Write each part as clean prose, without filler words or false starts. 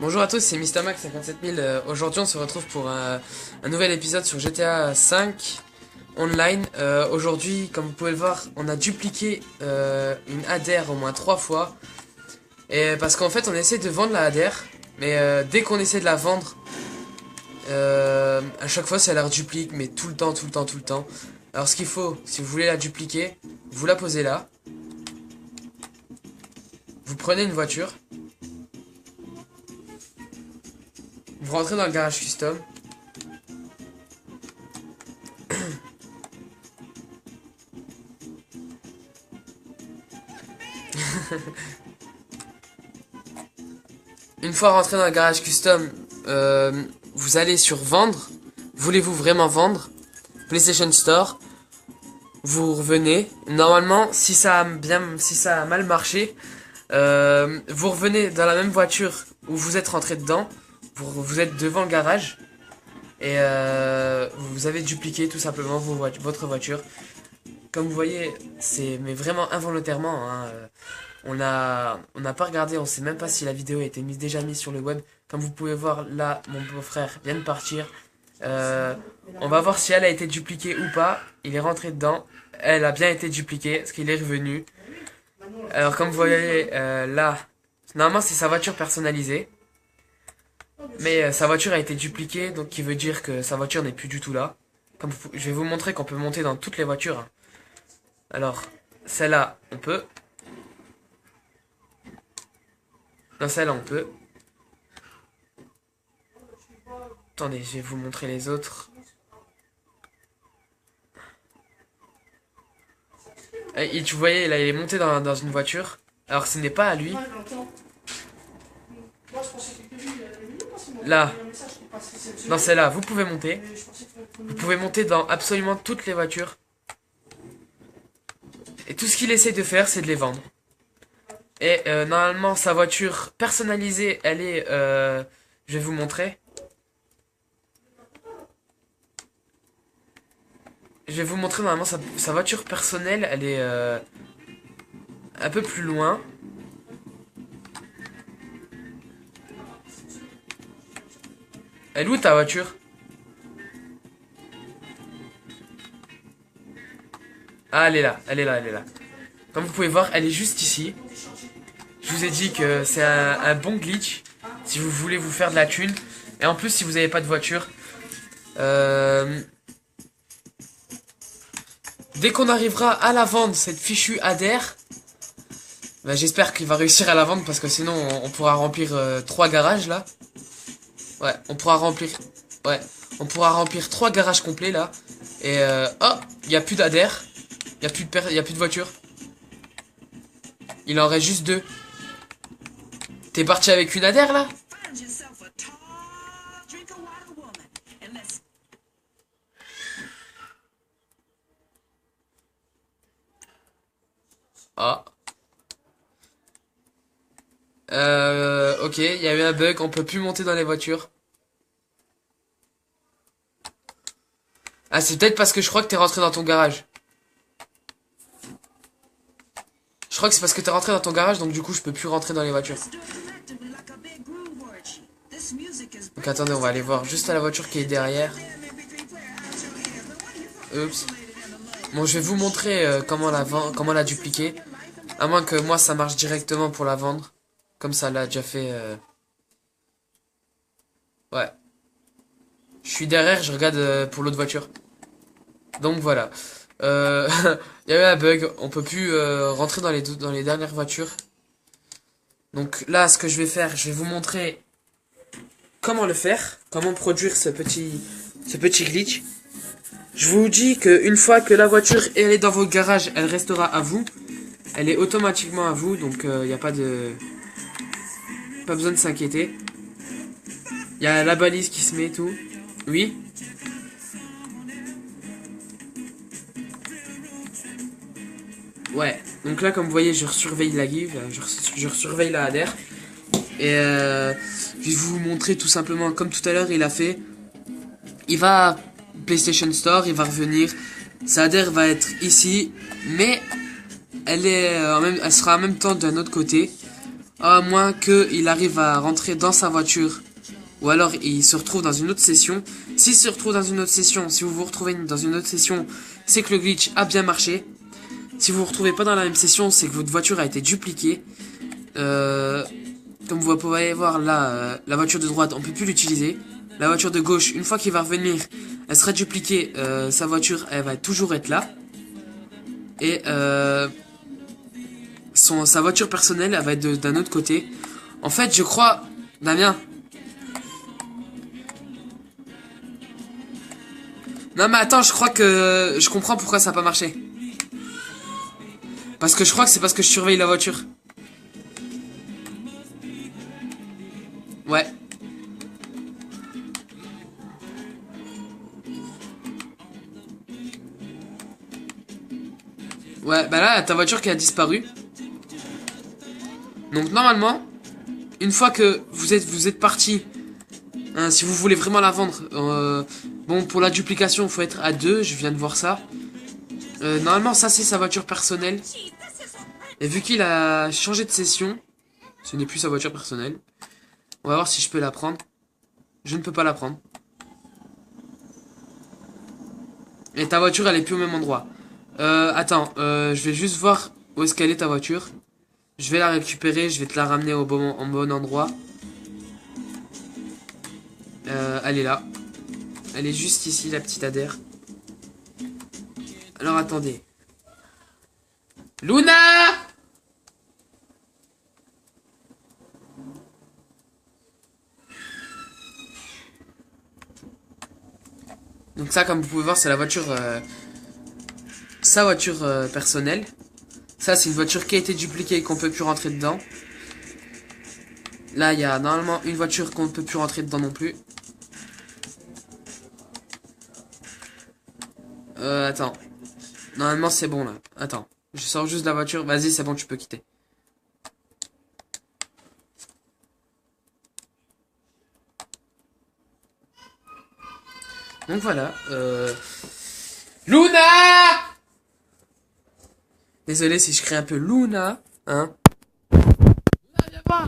Bonjour à tous, c'est MrMax57000. Aujourd'hui, on se retrouve pour un nouvel épisode sur GTA 5 Online. Aujourd'hui, comme vous pouvez le voir, on a dupliqué une ADR au moins 3 fois. Et parce qu'en fait, on essaie de vendre la ADR, mais dès qu'on essaie de la vendre, à chaque fois, ça la reduplique, mais tout le temps, tout le temps, tout le temps. Alors, ce qu'il faut, si vous voulez la dupliquer, vous la posez là. Vous prenez une voiture. Vous rentrez dans le garage custom. Une fois rentré dans le garage custom, vous allez sur vendre. Voulez-vous vraiment vendre? PlayStation Store. Vous revenez. Normalement, si ça a mal marché, vous revenez dans la même voiture où vous êtes rentré dedans. Vous êtes devant le garage et vous avez dupliqué tout simplement votre voiture. Comme vous voyez, c'est mais vraiment involontairement. Hein, on n'a pas regardé, on sait même pas si la vidéo a été déjà mise sur le web. Comme vous pouvez voir là, mon beau-frère vient de partir. On va voir si elle a été dupliquée ou pas. Il est rentré dedans. Elle a bien été dupliquée parce qu'il est revenu. Alors comme vous voyez là, normalement c'est sa voiture personnalisée. Mais sa voiture a été dupliquée, donc qui veut dire que sa voiture n'est plus du tout là. Je vais vous montrer qu'on peut monter dans toutes les voitures. Hein. Alors, celle-là, on peut. Dans celle-là, on peut. Attendez, je vais vous montrer les autres. Et vous voyez, là, il est monté dans une voiture. Alors, ce n'est pas à lui. Là, dans celle-là, vous pouvez monter. Vous pouvez monter dans absolument toutes les voitures. Et tout ce qu'il essaie de faire, c'est de les vendre. Et normalement, sa voiture personnalisée, elle est... je vais vous montrer. Je vais vous montrer normalement sa voiture personnelle, elle est un peu plus loin. Elle est où ta voiture? Ah, elle est là, elle est là, elle est là. Comme vous pouvez voir, elle est juste ici. Je vous ai dit que c'est un bon glitch si vous voulez vous faire de la thune. Et en plus, si vous n'avez pas de voiture, dès qu'on arrivera à la vendre, cette fichue ADR, bah, j'espère qu'il va réussir à la vendre parce que sinon on pourra remplir 3 garages là. Ouais, on pourra remplir. Ouais, on pourra remplir 3 garages complets là. Et oh, il n'y a plus d'ADR. Il n'y a plus de voiture. Il en reste juste 2. T'es parti avec une ADR là? Ah. Ok, il y a eu un bug, on peut plus monter dans les voitures. Ah, c'est peut-être parce que je crois que t'es rentré dans ton garage. Je crois que c'est parce que t'es rentré dans ton garage, donc du coup je peux plus rentrer dans les voitures. Donc attendez, on va aller voir juste à la voiture qui est derrière. Oups. Bon, je vais vous montrer comment la dupliquer. À moins que moi ça marche directement pour la vendre. Comme ça l'a déjà fait. Ouais. Je suis derrière, je regarde pour l'autre voiture. Donc voilà. Il y a eu un bug, on peut plus rentrer dans les dernières voitures. Donc là, ce que je vais faire, je vais vous montrer comment le faire, comment produire ce petit glitch. Je vous dis qu'une fois que la voiture elle est dans votre garage, elle restera à vous. Elle est automatiquement à vous, donc il n'y a pas besoin de s'inquiéter. Il y a la balise qui se met tout. Oui. Ouais, donc là comme vous voyez je surveille la give, je surveille la ADR. Et je vais vous montrer tout simplement comme tout à l'heure il a fait. Il va à PlayStation Store, il va revenir. Sa ADR va être ici, mais elle sera en même temps d'un autre côté. À moins qu'il arrive à rentrer dans sa voiture. Ou alors il se retrouve dans une autre session. S'il se retrouve dans une autre session, si vous vous retrouvez dans une autre session, c'est que le glitch a bien marché. Si vous vous retrouvez pas dans la même session, c'est que votre voiture a été dupliquée. Comme vous pouvez voir là, la voiture de droite, on peut plus l'utiliser. La voiture de gauche, une fois qu'il va revenir, elle sera dupliquée. Sa voiture, elle va toujours être là. Et sa voiture personnelle, elle va être d'un autre côté. En fait, je crois, Damien. Non mais attends, je crois que je comprends pourquoi ça n'a pas marché. Parce que je crois que c'est parce que je surveille la voiture. Ouais. Ouais, bah là, ta voiture qui a disparu. Donc normalement, une fois que vous êtes parti, hein, si vous voulez vraiment la vendre, bon, pour la duplication, il faut être à deux, je viens de voir ça. Normalement, ça c'est sa voiture personnelle. Et vu qu'il a changé de session, ce n'est plus sa voiture personnelle. On va voir si je peux la prendre. Je ne peux pas la prendre. Et ta voiture, elle est plus au même endroit. Attends, je vais juste voir où est-ce qu'elle est ta voiture. Je vais la récupérer, je vais te la ramener au bon endroit. Elle est là. Elle est juste ici, la petite adhère. Alors attendez. Luna! Donc ça, comme vous pouvez voir, c'est la voiture... sa voiture personnelle. Ça, c'est une voiture qui a été dupliquée et qu'on peut plus rentrer dedans. Là, il y a normalement une voiture qu'on ne peut plus rentrer dedans non plus. Attends. Normalement, c'est bon, là. Attends. Je sors juste de la voiture. Vas-y, c'est bon, tu peux quitter. Donc voilà. Luna! Désolé si je crie un peu Luna. Hein? Luna, viens pas!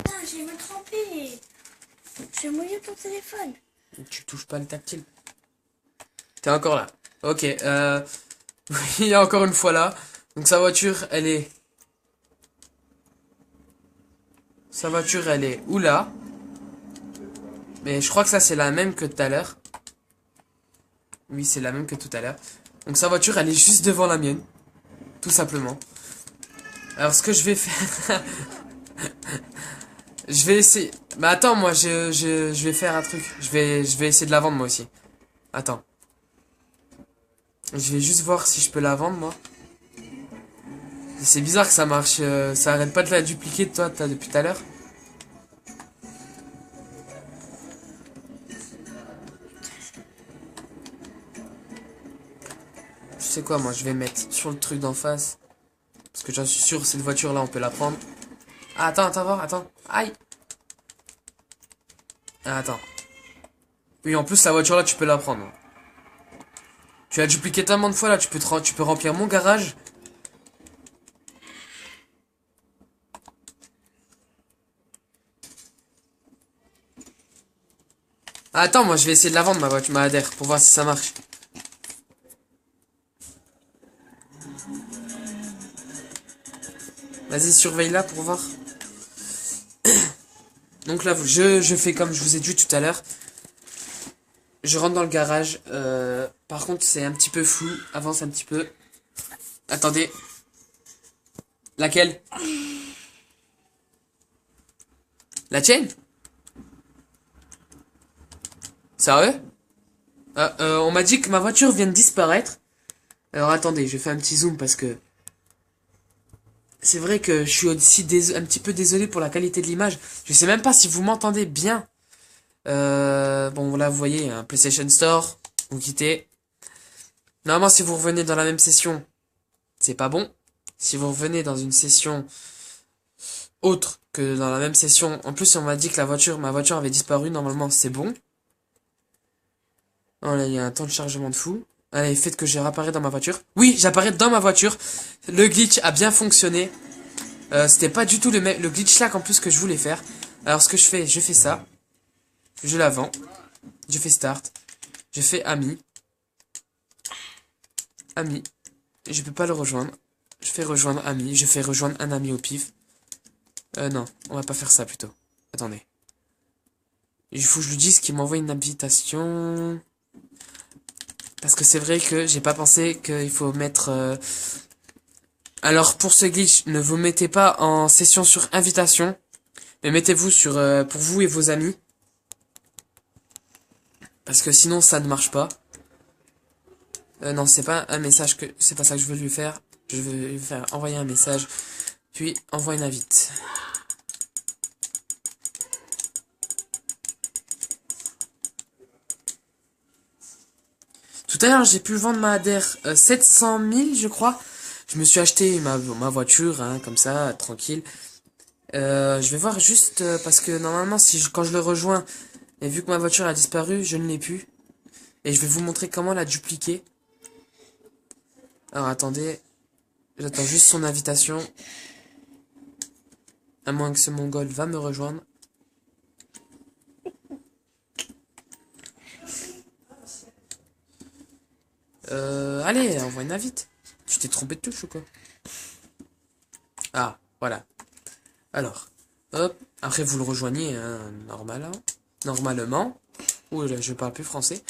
Ah, j'ai me trempé. J'ai mouillé ton téléphone. Tu touches pas le tactile. T'es encore là. Ok, il y a encore une fois là. Donc sa voiture, elle est... Sa voiture, elle est où là? Mais je crois que ça, c'est la même que tout à l'heure. Oui, c'est la même que tout à l'heure. Donc sa voiture, elle est juste devant la mienne. Tout simplement. Alors ce que je vais faire... je vais essayer... Mais attends, moi, je vais faire un truc. Je vais essayer de la vendre, moi aussi. Attends. Je vais juste voir si je peux la vendre, moi. C'est bizarre que ça marche. Ça arrête pas de la dupliquer, toi, depuis tout à l'heure. Je sais quoi, moi, je vais mettre sur le truc d'en face. Parce que j'en suis sûr, cette voiture-là, on peut la prendre. Ah, attends, voir, attends. Aïe. Ah, attends. Oui, en plus, sa voiture-là, tu peux la prendre. Tu as dupliqué tellement de fois, là, tu peux remplir mon garage. Ah, attends, moi, je vais essayer de la vendre, ma voiture, ma adhère, pour voir si ça marche. Vas-y, surveille là pour voir. Donc là, je fais comme je vous ai dit tout à l'heure. Je rentre dans le garage. Par contre, c'est un petit peu flou. Avance un petit peu. Attendez. Laquelle? La tienne? Sérieux? On m'a dit que ma voiture vient de disparaître. Alors attendez, je fais un petit zoom parce que... C'est vrai que je suis aussi un petit peu désolé pour la qualité de l'image. Je sais même pas si vous m'entendez bien. Bon, là, vous voyez, un PlayStation Store. Vous quittez. Normalement, si vous revenez dans la même session, c'est pas bon. Si vous revenez dans une session autre que dans la même session... En plus, on m'a dit que ma voiture avait disparu. Normalement, c'est bon. Oh là, il y a un temps de chargement de fou. Allez, faites que je réapparais dans ma voiture. Oui, j'apparais dans ma voiture. Le glitch a bien fonctionné. C'était pas du tout le glitch là qu'en plus que je voulais faire. Alors ce que je fais ça. Je la vends. Je fais start. Je fais ami. Ami. Je peux pas le rejoindre. Je fais rejoindre ami. Je fais rejoindre un ami au pif. Non, on va pas faire ça plutôt. Attendez. Il faut que je lui dise qu'il m'envoie une invitation. Parce que c'est vrai que j'ai pas pensé qu'il faut mettre... Alors pour ce glitch, ne vous mettez pas en session sur invitation. Mais mettez-vous sur pour vous et vos amis. Parce que sinon ça ne marche pas. Non, c'est pas un message que... C'est pas ça que je veux lui faire. Je veux lui faire envoyer un message. Puis envoie une invite. Tout à l'heure, j'ai pu vendre ma ADR 700 000, je crois. Je me suis acheté ma voiture, hein, comme ça, tranquille. Je vais voir juste parce que normalement, quand je le rejoins, et vu que ma voiture a disparu, je ne l'ai plus. Et je vais vous montrer comment la dupliquer. Alors attendez, j'attends juste son invitation. À moins que ce mongol va me rejoindre. Allez, envoie une invite. Tu t'es trompé de touche ou quoi? Ah, voilà. Alors, hop. Après, vous le rejoignez, hein, normalement. Ouh là, je parle plus français.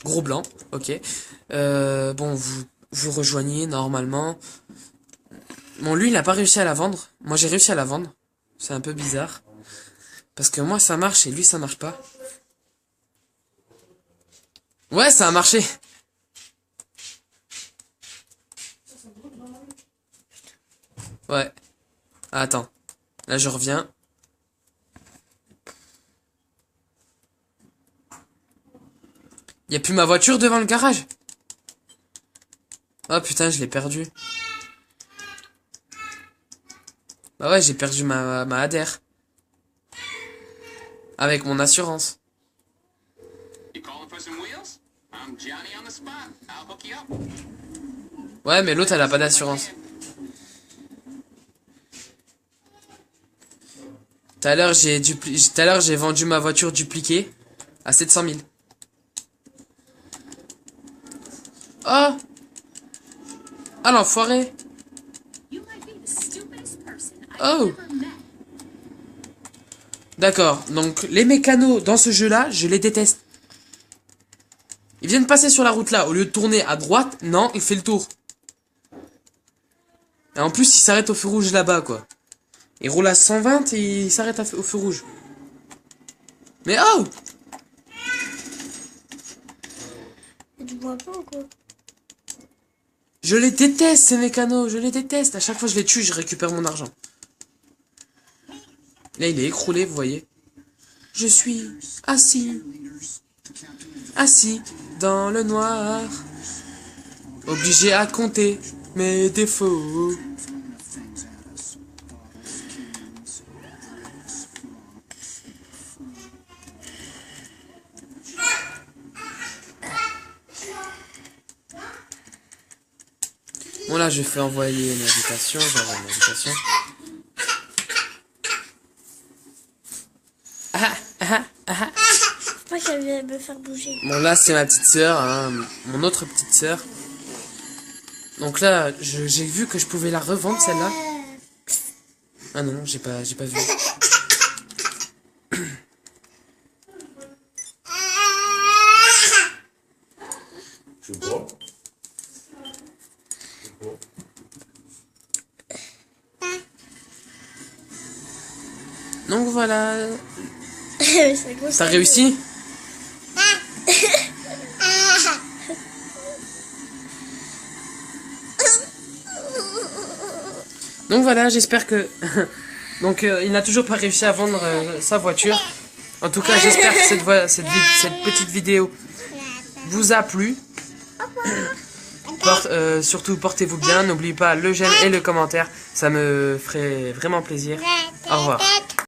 Gros blanc, ok. Bon, vous rejoignez normalement. Bon, lui, il n'a pas réussi à la vendre. Moi, j'ai réussi à la vendre. C'est un peu bizarre. Parce que moi, ça marche et lui, ça marche pas. Ouais, ça a marché. Ouais. Attends. Là, je reviens. Y a plus ma voiture devant le garage. Oh putain, je l'ai perdu. Bah ouais, j'ai perdu ma ADR. Avec mon assurance. Ouais, mais l'autre, elle a pas d'assurance. Tout à l'heure, j'ai vendu ma voiture dupliquée à 700 000. Oh! Ah, l'enfoiré! Oh! D'accord, donc les mécanos dans ce jeu-là, je les déteste. Ils viennent passer sur la route là, au lieu de tourner à droite, non, il fait le tour. Et en plus, il s'arrête au feu rouge là-bas, quoi. Il roule à 120 et il s'arrête au feu rouge. Mais oh! Tu vois pas ou quoi? Je les déteste, ces mécanos, je les déteste. À chaque fois, je les tue, je récupère mon argent. Là, il est écroulé, vous voyez. Je suis assis dans le noir, obligé à compter mes défauts. Bon là, je fais envoyer une invitation, j'envoie une invitation. Pas qu'elle vient me faire bouger. Bon là, c'est ma petite sœur, hein, mon autre petite sœur. Donc là, j'ai vu que je pouvais la revendre celle-là. Ah non, j'ai pas vu. Tu bois? Donc voilà. Ça T'as réussi? Donc voilà, j'espère que... Donc il n'a toujours pas réussi à vendre sa voiture. En tout cas, j'espère que cette petite vidéo vous a plu. Surtout, portez-vous bien. N'oubliez pas le j'aime et le commentaire. Ça me ferait vraiment plaisir. Au revoir.